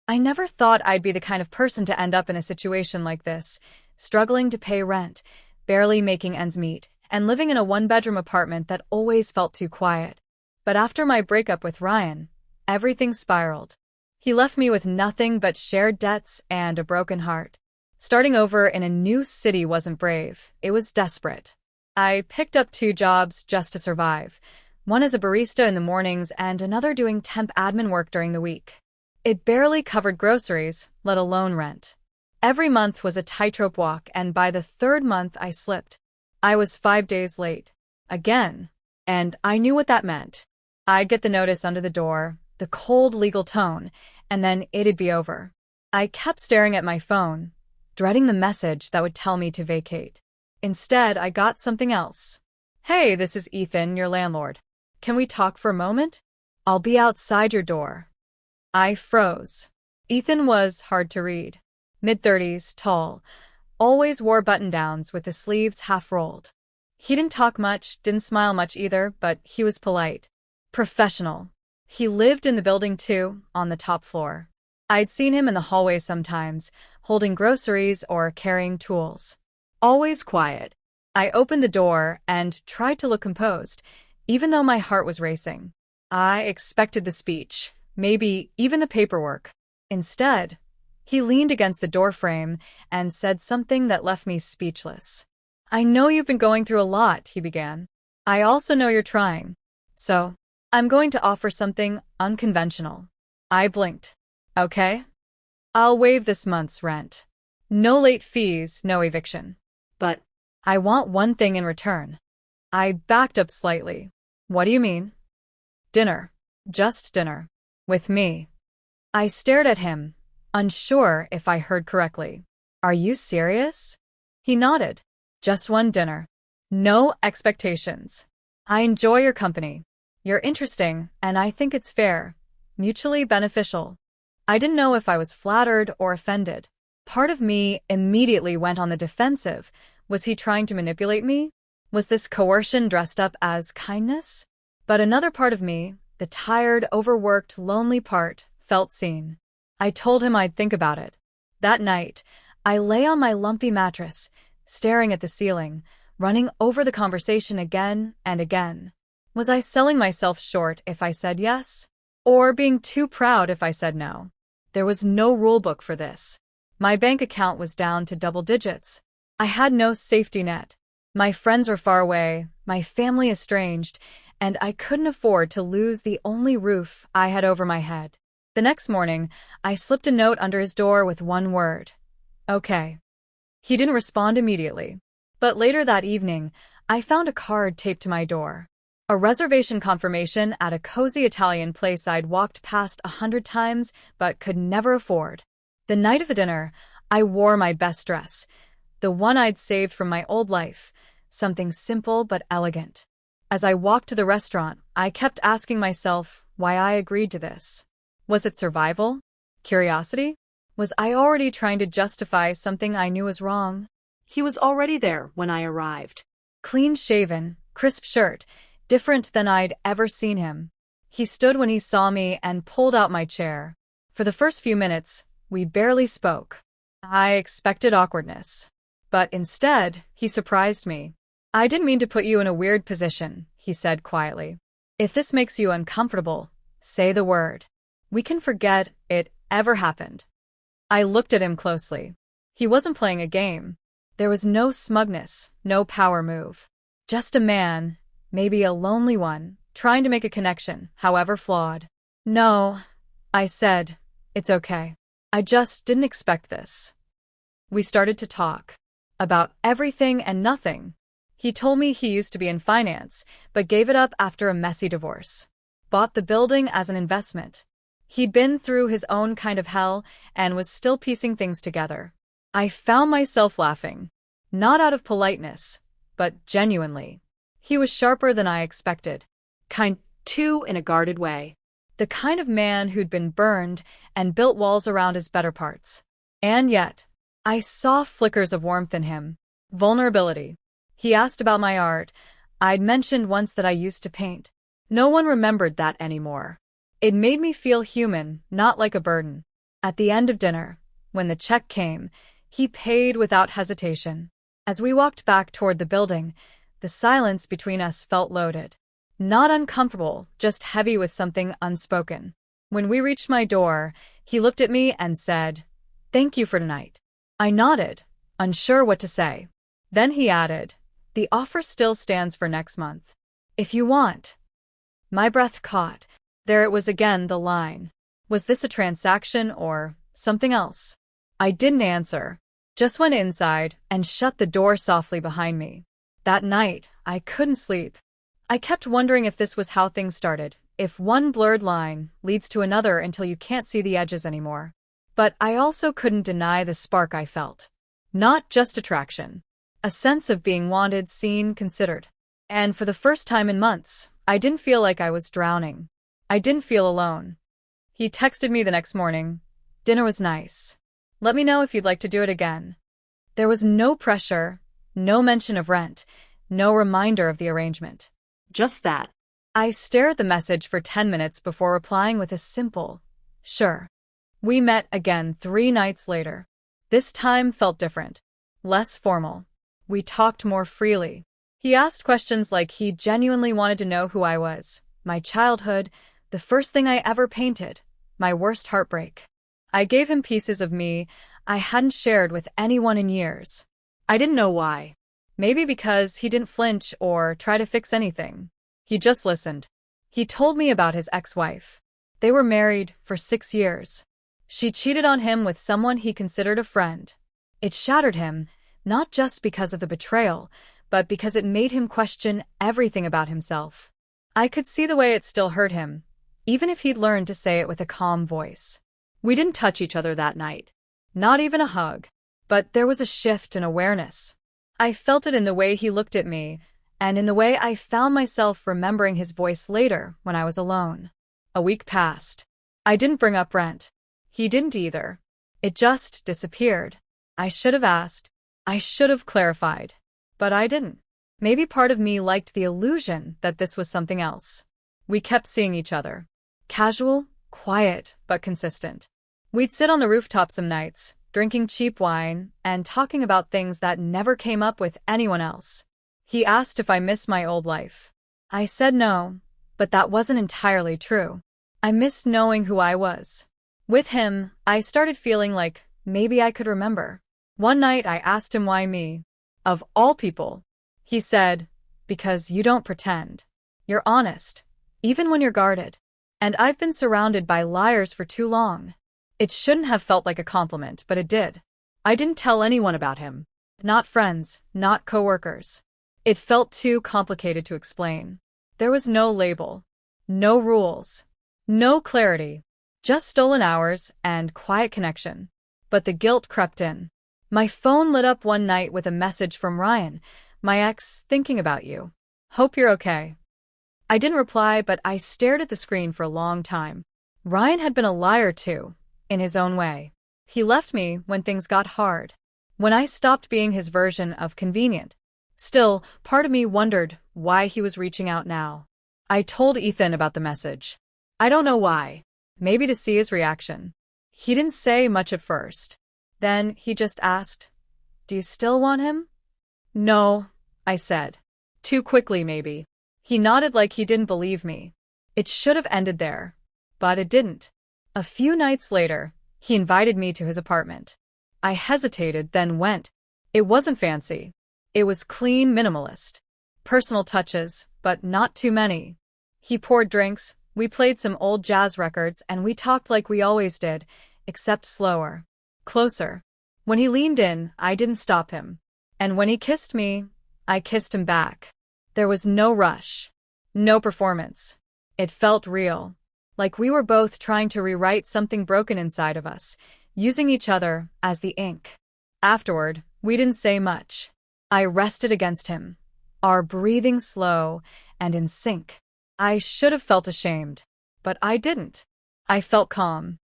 I never thought I'd be the kind of person to end up in a situation like this, struggling to pay rent, barely making ends meet, and living in a one-bedroom apartment that always felt too quiet. But after my breakup with Ryan, everything spiraled. He left me with nothing but shared debts and a broken heart. Starting over in a new city wasn't brave, it was desperate. I picked up 2 jobs just to survive, one as a barista in the mornings and another doing temp admin work during the week. It barely covered groceries, let alone rent. Every month was a tightrope walk, and by the 3rd month I slipped. I was 5 days late. Again. And I knew what that meant. I'd get the notice under the door, the cold legal tone, and then it'd be over. I kept staring at my phone, dreading the message that would tell me to vacate. Instead, I got something else. "Hey, this is Ethan, your landlord. Can we talk for a moment? I'll be outside your door." I froze. Ethan was hard to read. Mid-30s, tall, always wore button-downs with the sleeves half-rolled. He didn't talk much, didn't smile much either, but he was polite. Professional. He lived in the building too, on the top floor. I'd seen him in the hallway sometimes, holding groceries or carrying tools. Always quiet. I opened the door and tried to look composed, even though my heart was racing. I expected the speech, maybe even the paperwork. Instead, he leaned against the doorframe and said something that left me speechless. "I know you've been going through a lot," he began. "I also know you're trying. So, I'm going to offer something unconventional." I blinked. "Okay. I'll waive this month's rent. No late fees, no eviction. But I want one thing in return." I backed up slightly. "What do you mean?" "Dinner. Just dinner. With me." I stared at him, unsure if I heard correctly. "Are you serious?" He nodded. "Just one dinner. No expectations. I enjoy your company. You're interesting, and I think it's fair, mutually beneficial." I didn't know if I was flattered or offended. Part of me immediately went on the defensive. Was he trying to manipulate me? Was this coercion dressed up as kindness? But another part of me, the tired, overworked, lonely part, felt seen. I told him I'd think about it. That night, I lay on my lumpy mattress, staring at the ceiling, running over the conversation again and again. Was I selling myself short if I said yes? Or being too proud if I said no? There was no rulebook for this. My bank account was down to double digits. I had no safety net. My friends were far away, my family estranged, and I couldn't afford to lose the only roof I had over my head. The next morning, I slipped a note under his door with one word. "Okay." He didn't respond immediately. But later that evening, I found a card taped to my door. A reservation confirmation at a cozy Italian place I'd walked past 100 times but could never afford. The night of the dinner, I wore my best dress, the one I'd saved from my old life, something simple but elegant. As I walked to the restaurant, I kept asking myself why I agreed to this. Was it survival? Curiosity? Was I already trying to justify something I knew was wrong? He was already there when I arrived. Clean-shaven, crisp shirt, different than I'd ever seen him. He stood when he saw me and pulled out my chair. For the first few minutes, we barely spoke. I expected awkwardness. But instead, he surprised me. "I didn't mean to put you in a weird position," he said quietly. "If this makes you uncomfortable, say the word. We can forget it ever happened." I looked at him closely. He wasn't playing a game. There was no smugness, no power move. Just a man, maybe a lonely one, trying to make a connection, however flawed. "No," I said. "It's okay. I just didn't expect this." We started to talk. About everything and nothing. He told me he used to be in finance, but gave it up after a messy divorce. Bought the building as an investment. He'd been through his own kind of hell and was still piecing things together. I found myself laughing. Not out of politeness, but genuinely. He was sharper than I expected. Kind too in a guarded way. The kind of man who'd been burned and built walls around his better parts. And yet, I saw flickers of warmth in him. Vulnerability. He asked about my art. I'd mentioned once that I used to paint. No one remembered that anymore. It made me feel human, not like a burden. At the end of dinner, when the check came, he paid without hesitation. As we walked back toward the building, the silence between us felt loaded. Not uncomfortable, just heavy with something unspoken. When we reached my door, he looked at me and said, "Thank you for tonight." I nodded, unsure what to say. Then he added, "The offer still stands for next month. If you want." My breath caught. There it was again, the line. Was this a transaction or something else? I didn't answer, just went inside and shut the door softly behind me. That night, I couldn't sleep. I kept wondering if this was how things started, if one blurred line leads to another until you can't see the edges anymore. But I also couldn't deny the spark I felt. Not just attraction. A sense of being wanted, seen, considered. And for the first time in months, I didn't feel like I was drowning. I didn't feel alone. He texted me the next morning. "Dinner was nice. Let me know if you'd like to do it again." There was no pressure, no mention of rent, no reminder of the arrangement. Just that. I stared at the message for 10 minutes before replying with a simple, "Sure." We met again 3 nights later. This time felt different, less formal. We talked more freely. He asked questions like he genuinely wanted to know who I was, my childhood, the first thing I ever painted, my worst heartbreak. I gave him pieces of me I hadn't shared with anyone in years. I didn't know why. Maybe because he didn't flinch or try to fix anything. He just listened. He told me about his ex-wife. They were married for 6 years. She cheated on him with someone he considered a friend. It shattered him, not just because of the betrayal, but because it made him question everything about himself. I could see the way it still hurt him, even if he'd learned to say it with a calm voice. We didn't touch each other that night. Not even a hug. But there was a shift in awareness. I felt it in the way he looked at me, and in the way I found myself remembering his voice later when I was alone. A week passed. I didn't bring up rent. He didn't either. It just disappeared. I should have asked. I should have clarified. But I didn't. Maybe part of me liked the illusion that this was something else. We kept seeing each other. Casual, quiet, but consistent. We'd sit on the rooftop some nights, drinking cheap wine and talking about things that never came up with anyone else. He asked if I missed my old life. I said no, but that wasn't entirely true. I missed knowing who I was. With him, I started feeling like maybe I could remember. One night I asked him why me. Of all people. He said, "Because you don't pretend. You're honest, even when you're guarded. And I've been surrounded by liars for too long." It shouldn't have felt like a compliment, but it did. I didn't tell anyone about him. Not friends, not coworkers. It felt too complicated to explain. There was no label, no rules, no clarity, just stolen hours and quiet connection. But the guilt crept in. My phone lit up one night with a message from Ryan, "My ex, thinking about you. Hope you're okay." I didn't reply, but I stared at the screen for a long time. Ryan had been a liar too, in his own way. He left me when things got hard, when I stopped being his version of convenient. Still, part of me wondered why he was reaching out now. I told Ethan about the message. I don't know why. Maybe to see his reaction. He didn't say much at first. Then he just asked, "Do you still want him?" "No," I said. Too quickly, maybe. He nodded like he didn't believe me. It should have ended there. But it didn't. A few nights later, he invited me to his apartment. I hesitated, then went. It wasn't fancy. It was clean, minimalist. Personal touches, but not too many. He poured drinks, we played some old jazz records, and we talked like we always did, except slower. Closer. When he leaned in, I didn't stop him. And when he kissed me, I kissed him back. There was no rush. No performance. It felt real. Like we were both trying to rewrite something broken inside of us, using each other as the ink. Afterward, we didn't say much. I rested against him, our breathing slow and in sync. I should have felt ashamed, but I didn't. I felt calm.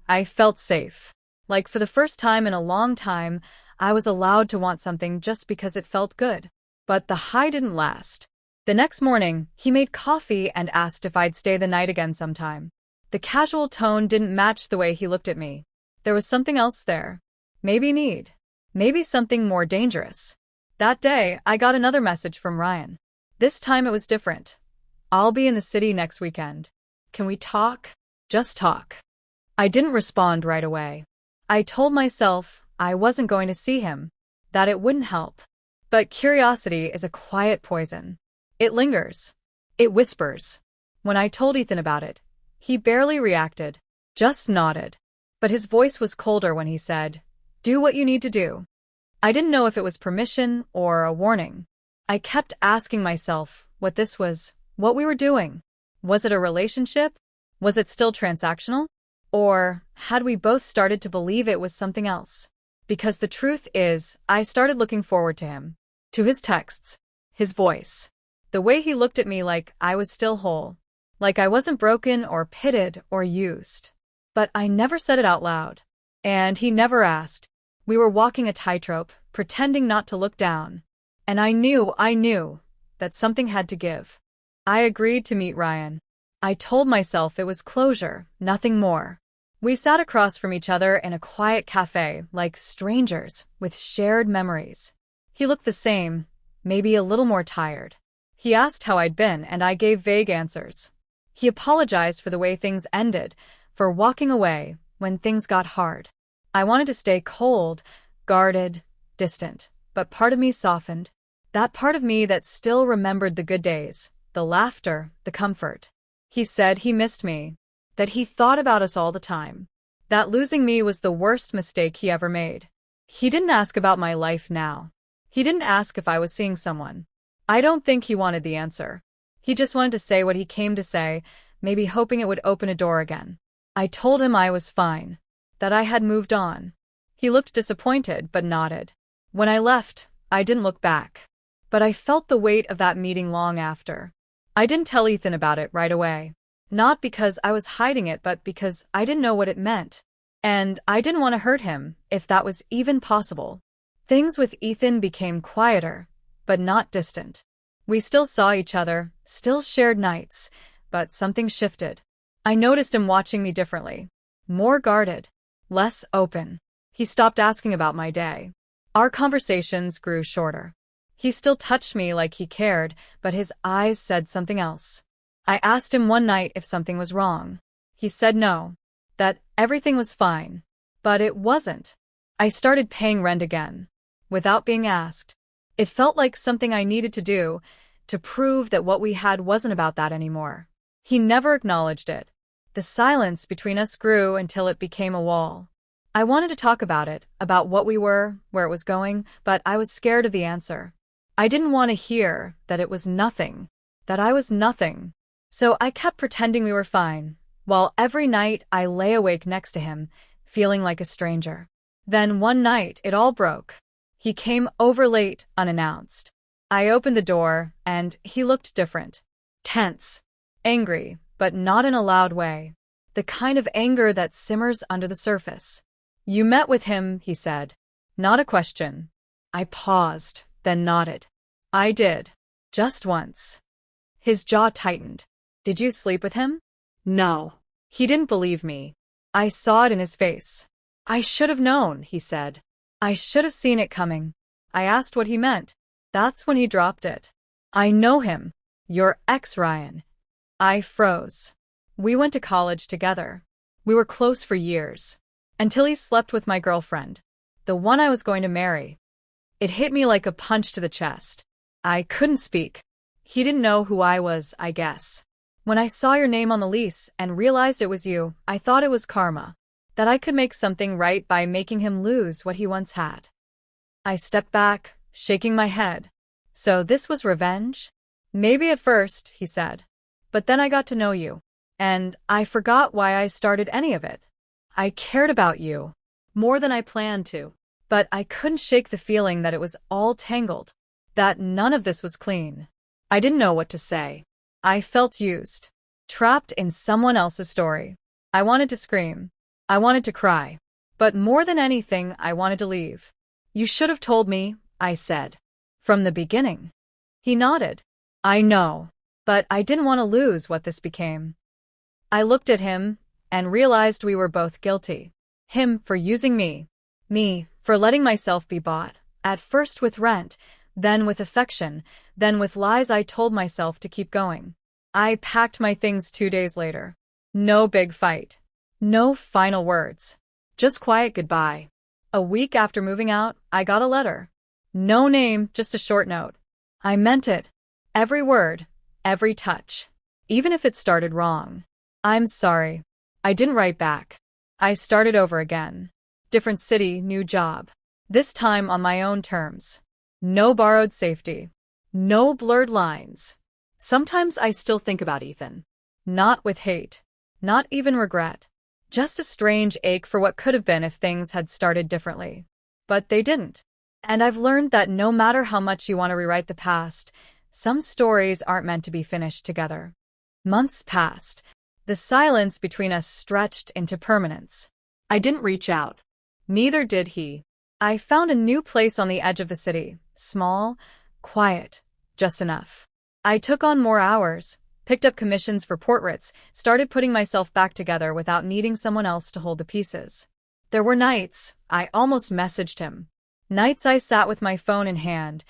I felt safe. Like for the first time in a long time, I was allowed to want something just because it felt good. But the high didn't last. The next morning, he made coffee and asked if I'd stay the night again sometime. The casual tone didn't match the way he looked at me. There was something else there. Maybe need. Maybe something more dangerous. That day, I got another message from Ryan. This time it was different. I'll be in the city next weekend. Can we talk? Just talk. I didn't respond right away. I told myself I wasn't going to see him, that it wouldn't help. But curiosity is a quiet poison. It lingers. It whispers. When I told Ethan about it, he barely reacted, just nodded. But his voice was colder when he said, "Do what you need to do." I didn't know if it was permission or a warning. I kept asking myself what this was, what we were doing. Was it a relationship? Was it still transactional? Or had we both started to believe it was something else? Because the truth is, I started looking forward to him, to his texts, his voice, the way he looked at me like I was still whole, like I wasn't broken or pitted or used. But I never said it out loud. And he never asked. We were walking a tightrope, pretending not to look down. And I knew that something had to give. I agreed to meet Ryan. I told myself it was closure, nothing more. We sat across from each other in a quiet cafe, like strangers, with shared memories. He looked the same, maybe a little more tired. He asked how I'd been, and I gave vague answers. He apologized for the way things ended, for walking away when things got hard. I wanted to stay cold, guarded, distant, but part of me softened. That part of me that still remembered the good days, the laughter, the comfort. He said he missed me, that he thought about us all the time, that losing me was the worst mistake he ever made. He didn't ask about my life now. He didn't ask if I was seeing someone. I don't think he wanted the answer. He just wanted to say what he came to say, maybe hoping it would open a door again. I told him I was fine, that I had moved on. He looked disappointed but nodded. When I left, I didn't look back. But I felt the weight of that meeting long after. I didn't tell Ethan about it right away. Not because I was hiding it, but because I didn't know what it meant. And I didn't want to hurt him, if that was even possible. Things with Ethan became quieter, but not distant. We still saw each other, still shared nights, but something shifted. I noticed him watching me differently. More guarded. Less open. He stopped asking about my day. Our conversations grew shorter. He still touched me like he cared, but his eyes said something else. I asked him one night if something was wrong. He said no, that everything was fine. But it wasn't. I started paying rent again, without being asked. It felt like something I needed to do, to prove that what we had wasn't about that anymore. He never acknowledged it. The silence between us grew until it became a wall. I wanted to talk about it, about what we were, where it was going, but I was scared of the answer. I didn't want to hear that it was nothing, that I was nothing. So I kept pretending we were fine, while every night I lay awake next to him, feeling like a stranger. Then one night it all broke. He came over late, unannounced. I opened the door, and he looked different. Tense. Angry, but not in a loud way. The kind of anger that simmers under the surface. "You met with him," he said. Not a question. I paused, then nodded. "I did. Just once." His jaw tightened. "Did you sleep with him?" "No." He didn't believe me. I saw it in his face. "I should have known," he said. "I should have seen it coming." I asked what he meant. That's when he dropped it. "I know him. Your ex, Ryan." I froze. We went to college together. We were close for years. Until he slept with my girlfriend, the one I was going to marry. It hit me like a punch to the chest. I couldn't speak. He didn't know who I was, I guess. When I saw your name on the lease and realized it was you, I thought it was karma. That I could make something right by making him lose what he once had. I stepped back, shaking my head. "So this was revenge?" "Maybe at first," he said. "But then I got to know you. And I forgot why I started any of it. I cared about you. More than I planned to. But I couldn't shake the feeling that it was all tangled. That none of this was clean. I didn't know what to say. I felt used. Trapped in someone else's story. I wanted to scream. I wanted to cry. But more than anything, I wanted to leave. "You should have told me," I said. "From the beginning." He nodded. "I know. But I didn't want to lose what this became." I looked at him and realized we were both guilty. Him for using me. Me for letting myself be bought. At first with rent, then with affection, then with lies I told myself to keep going. I packed my things 2 days later. No big fight. No final words. Just quiet goodbye. A week after moving out, I got a letter. No name, just a short note. I meant it. Every word, every touch. Even if it started wrong. I'm sorry. I didn't write back. I started over again. Different city, new job. This time on my own terms. No borrowed safety. No blurred lines. Sometimes I still think about Ethan. Not with hate. Not even regret. Just a strange ache for what could have been if things had started differently. But they didn't. And I've learned that no matter how much you want to rewrite the past, some stories aren't meant to be finished together. Months passed. The silence between us stretched into permanence. I didn't reach out. Neither did he. I found a new place on the edge of the city. Small, quiet, just enough. I took on more hours, picked up commissions for portraits, started putting myself back together without needing someone else to hold the pieces. There were nights I almost messaged him. Nights I sat with my phone in hand,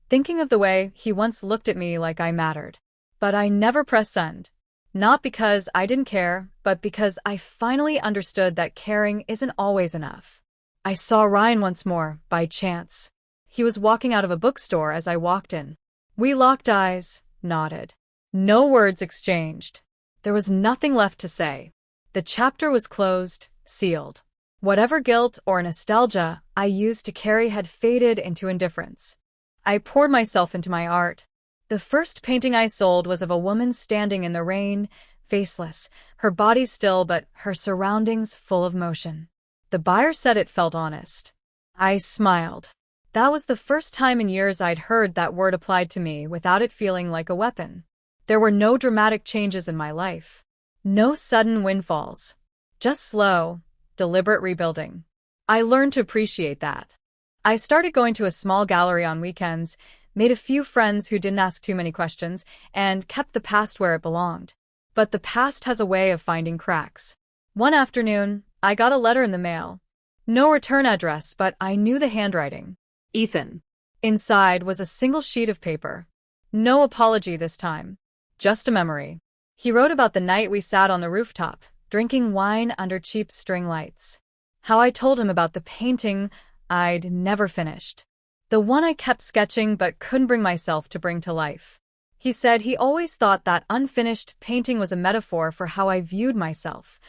thinking of the way he once looked at me like I mattered. But I never pressed send. Not because I didn't care, but because I finally understood that caring isn't always enough. I saw Ryan once more, by chance. He was walking out of a bookstore as I walked in. We locked eyes, nodded. No words exchanged. There was nothing left to say. The chapter was closed, sealed. Whatever guilt or nostalgia I used to carry had faded into indifference. I poured myself into my art. The first painting I sold was of a woman standing in the rain, faceless, her body still but her surroundings full of motion. The buyer said it felt honest. I smiled. That was the first time in years I'd heard that word applied to me without it feeling like a weapon. There were no dramatic changes in my life. No sudden windfalls. Just slow, deliberate rebuilding. I learned to appreciate that. I started going to a small gallery on weekends, made a few friends who didn't ask too many questions, and kept the past where it belonged. But the past has a way of finding cracks. One afternoon, I got a letter in the mail. No return address, but I knew the handwriting. Ethan. Inside was a single sheet of paper. No apology this time. Just a memory. He wrote about the night we sat on the rooftop, drinking wine under cheap string lights. How I told him about the painting I'd never finished. The one I kept sketching but couldn't bring myself to bring to life. He said he always thought that unfinished painting was a metaphor for how I viewed myself.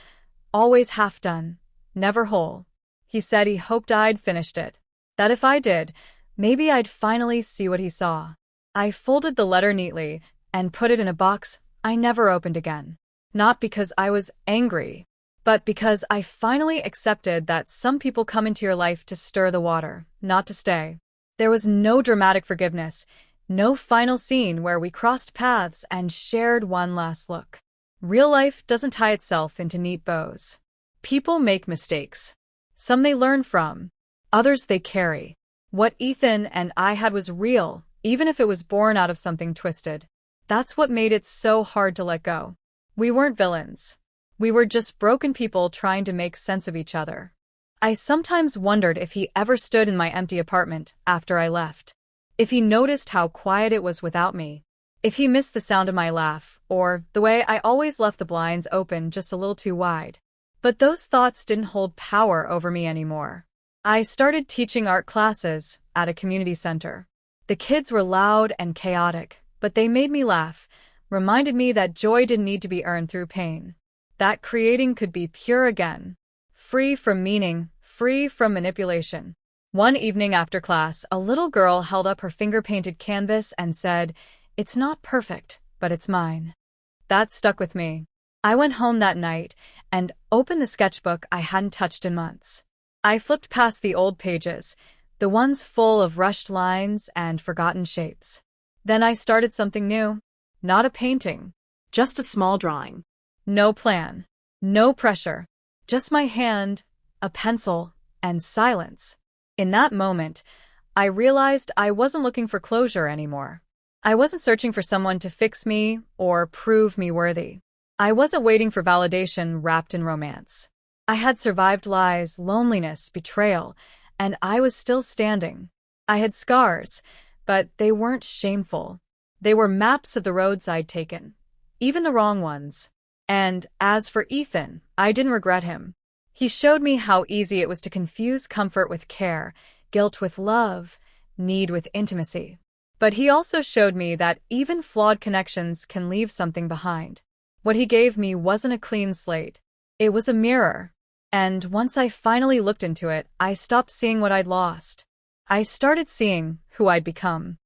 Always half done, never whole. He said he hoped I'd finished it. That if I did, maybe I'd finally see what he saw. I folded the letter neatly and put it in a box I never opened again. Not because I was angry, but because I finally accepted that some people come into your life to stir the water, not to stay. There was no dramatic forgiveness, no final scene where we crossed paths and shared one last look. Real life doesn't tie itself into neat bows. People make mistakes. Some they learn from. Others they carry. What Ethan and I had was real, even if it was born out of something twisted. That's what made it so hard to let go. We weren't villains. We were just broken people trying to make sense of each other. I sometimes wondered if he ever stood in my empty apartment after I left. If he noticed how quiet it was without me. If he missed the sound of my laugh, or the way I always left the blinds open just a little too wide. But those thoughts didn't hold power over me anymore. I started teaching art classes at a community center. The kids were loud and chaotic, but they made me laugh, reminded me that joy didn't need to be earned through pain. That creating could be pure again. Free from meaning, free from manipulation. One evening after class, a little girl held up her finger-painted canvas and said, "It's not perfect, but it's mine." That stuck with me. I went home that night and opened the sketchbook I hadn't touched in months. I flipped past the old pages, the ones full of rushed lines and forgotten shapes. Then I started something new. Not a painting. Just a small drawing. No plan. No pressure. Just my hand, a pencil, and silence. In that moment, I realized I wasn't looking for closure anymore. I wasn't searching for someone to fix me or prove me worthy. I wasn't waiting for validation wrapped in romance. I had survived lies, loneliness, betrayal, and I was still standing. I had scars, but they weren't shameful. They were maps of the roads I'd taken, even the wrong ones. And as for Ethan, I didn't regret him. He showed me how easy it was to confuse comfort with care, guilt with love, need with intimacy. But he also showed me that even flawed connections can leave something behind. What he gave me wasn't a clean slate. It was a mirror. And once I finally looked into it, I stopped seeing what I'd lost. I started seeing who I'd become.